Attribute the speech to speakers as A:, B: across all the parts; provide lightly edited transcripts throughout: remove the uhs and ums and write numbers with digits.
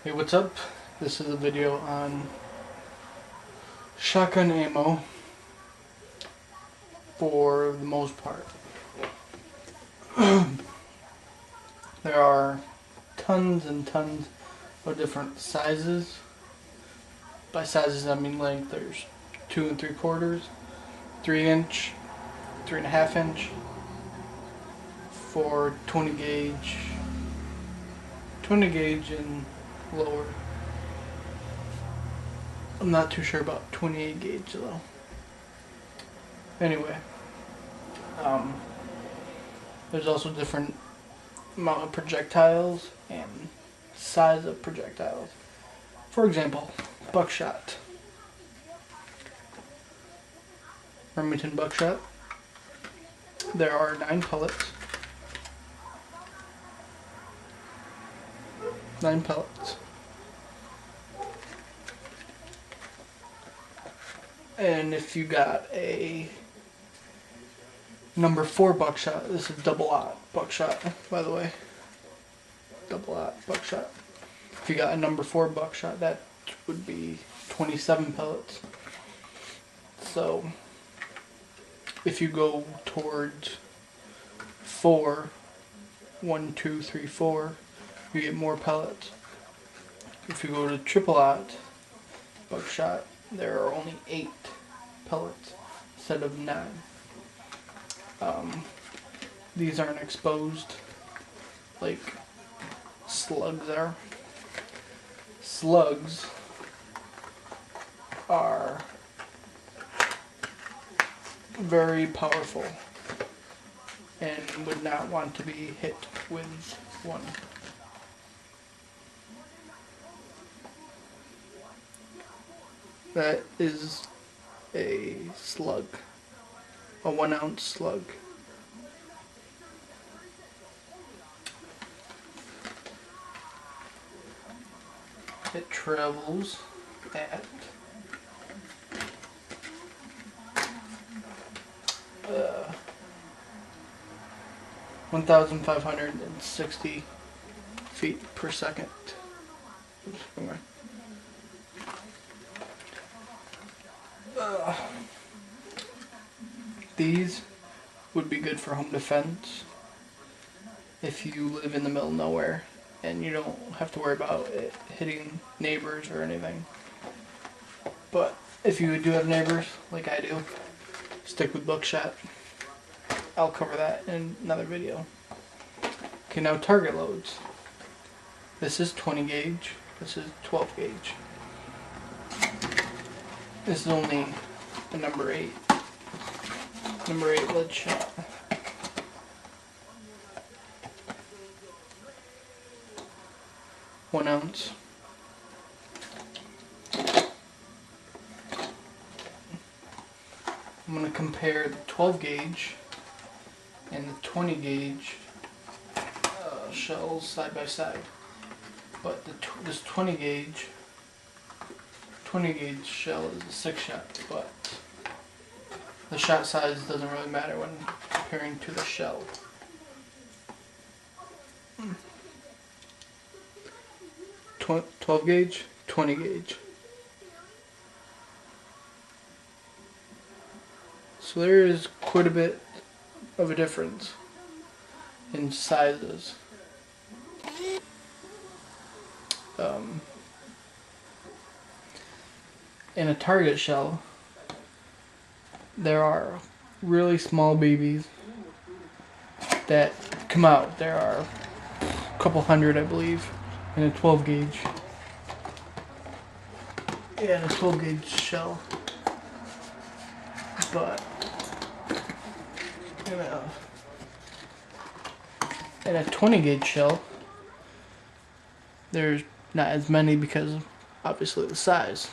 A: Hey, what's up? This is a video on shotgun ammo for the most part. There are tons and tons of different sizes. By sizes I mean length. There's 2 3/4, 3-inch, 3.5-inch, for 20 gauge and lower. I'm not too sure about 28 gauge though. Anyway, there's also different amount of projectiles and size of projectiles. For example, buckshot. Remington buckshot. There are 9 pellets. 9 pellets. And if you got a number 4 buckshot, this is double-aught buckshot, by the way. Double-aught buckshot. If you got a number 4 buckshot, that would be 27 pellets. So, if you go towards 4, 1, 2, 3, 4, you get more pellets. If you go to triple-aught buckshot, there are only 8 pellets instead of 9. These aren't exposed like slugs are. Slugs are very powerful and would not want to be hit with one. That is a slug, a 1-ounce slug. It travels at 1,560 feet per second. These would be good for home defense if you live in the middle of nowhere and you don't have to worry about it hitting neighbors or anything. But if you do have neighbors, like I do, stick with buckshot. I'll cover that in another video. Okay, now target loads. This is 20 gauge. This is 12 gauge. This is only a number 8. Number 8 lead shot. One ounce. I'm going to compare the 12 gauge and the 20 gauge shells side by side. But this 20 gauge shell is a 6-shot, but the shot size doesn't really matter when comparing to the shell. Hmm. 12 gauge, 20 gauge. So there is quite a bit of a difference in sizes. In a target shell, there are really small BBs that come out. There are a couple hundred, I believe, in a 12 gauge. Yeah, in a 12 gauge shell. But in a 20 gauge shell, there's not as many because of obviously the size.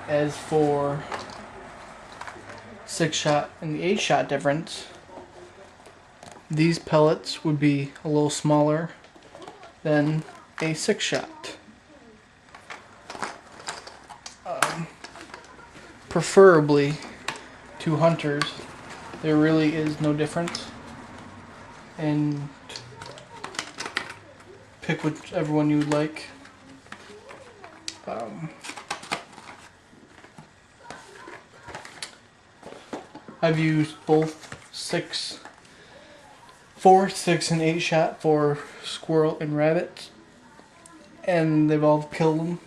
A: As for 6-shot and the 8-shot difference, these pellets would be a little smaller than a 6-shot. Preferably to hunters, there really is no difference. And pick whichever one you would like. I've used both 4, 6, and 8 shot for squirrel and rabbits, and they've all killed them.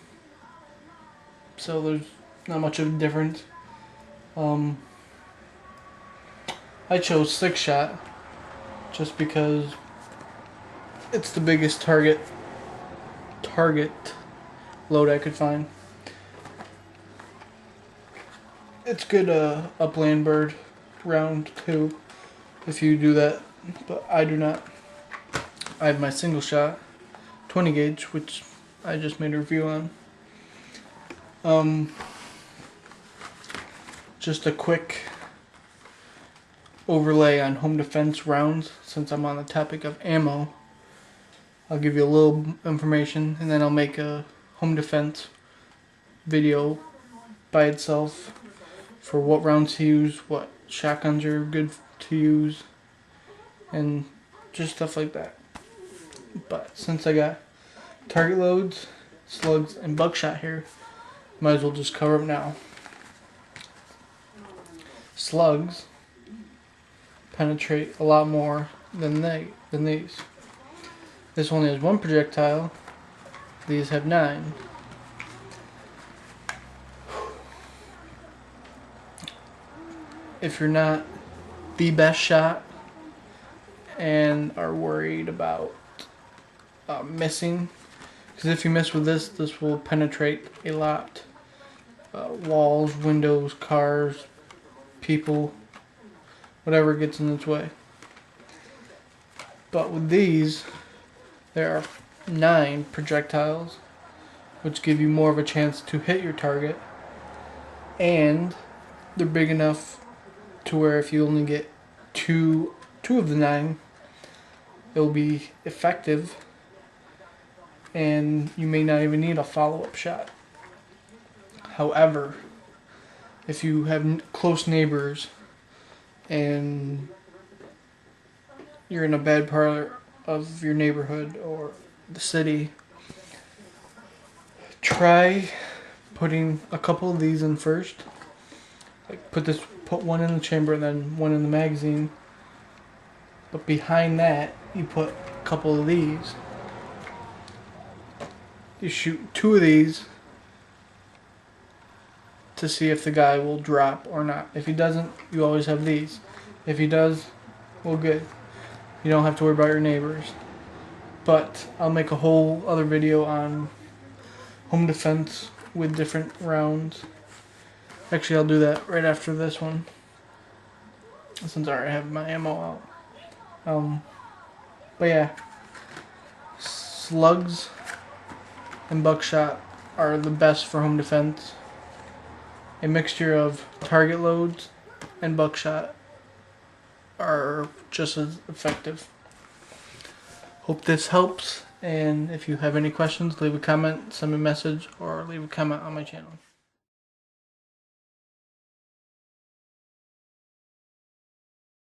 A: So there's not much of a difference. I chose 6 shot just because it's the biggest target load I could find. It's good upland bird round too if you do that, but I do not. I have my single shot 20 gauge, which I just made a review on. Just a quick overlay on home defense rounds, since I'm on the topic of ammo. I'll give you a little information and then I'll make a home defense video by itself for what rounds to use, what shotguns are good to use, and just stuff like that. But since I got target loads, slugs, and buckshot here, might as well just cover them now. Slugs penetrate a lot more than these. This only has 1 projectile. These have 9. If you're not the best shot and are worried about missing, because if you miss with this will penetrate a lot. Walls, windows, cars, people, whatever gets in its way. But with these, there are 9 projectiles, which give you more of a chance to hit your target, and they're big enough to where if you only get two of the 9, it'll be effective, and you may not even need a follow-up shot. However, if you have close neighbors and you're in a bad part of your neighborhood or the city, try putting a couple of these in first. Like put one in the chamber and then one in the magazine. But behind that, you put a couple of these. You shoot 2 of these to see if the guy will drop or not. If he doesn't, you always have these. If he does, well, good. You don't have to worry about your neighbors. But I'll make a whole other video on home defense with different rounds. Actually, I'll do that right after this one, since I already have my ammo out. But yeah, slugs and buckshot are the best for home defense. A mixture of target loads and buckshot are just as effective. Hope this helps, and if you have any questions, leave a comment, send me a message, or leave a comment on my channel.